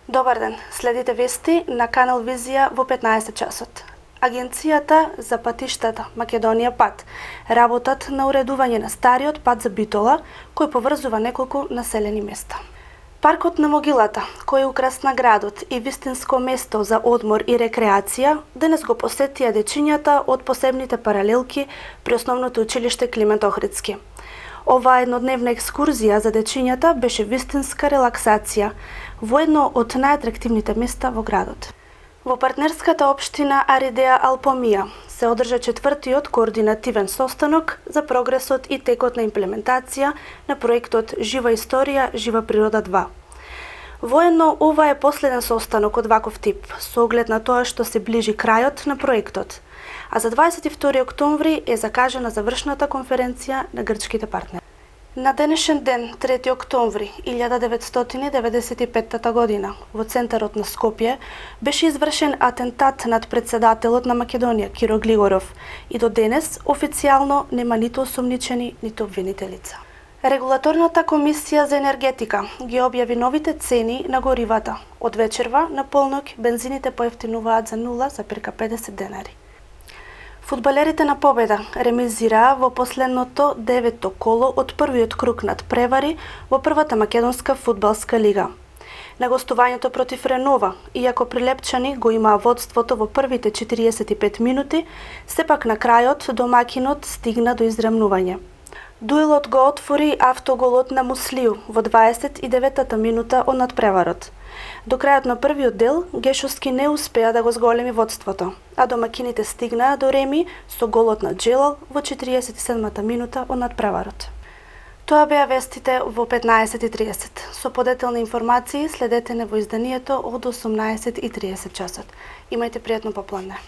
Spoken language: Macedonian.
Добар ден, следите вести на канал Визија во 15 часот. Агенцијата за патиштата Македонија ПАТ работат на уредување на стариот пат за Битола, кој поврзува неколку населени места. Паркот на могилата, кој е украсна градот и вистинско место за одмор и рекреација, денес го посетија дечињата од посебните паралелки при основното училиште Климент Охридски. Оваа еднодневна екскурзија за дечињата беше вистинска релаксација во едно од најатрактивните места во градот. Во партнерската општина Аридеа Алпомија се одржа четвртиот координативен состанок за прогресот и текот на имплементација на проектот Жива историја, жива природа 2. Воедно, ова е последен состанок од ваков тип, со оглед на тоа што се ближи крајот на проектот, а за 22 октомври е закажана завршната конференција на грчките партнери. На денешен ден, 3 октомври 1995 година, во центарот на Скопје, беше извршен атентат над председателот на Македонија, Киро Глигоров, и до денес официјално нема ниту осомничени, ниту обвинети лица. Регулаторната комисија за енергетика ги објави новите цени на горивата. Од вечерва на полнок бензините поевтинуваат за 0,50 денари. Фудбалерите на Победа ремизираа во последното 9-то коло од првиот круг над превари во првата македонска фудбалска лига. На гостувањето против Ренова, иако прилепчани го имаа водството во првите 45 минути, сепак на крајот домакинот стигна до израмнување. Дуелот го отвори автоголот на Муслију во 29-та минута од надпреварот. До крајот на првиот дел, Гешовски не успеа да го зголеми водството, а домакините стигнаа до реми со голот на Джелал во 47-та минута од надпреварот. Тоа беа вестите во 15:30. Со подетелни информации следете не во изданието од 18:30 часот. Имајте пријатно попладне.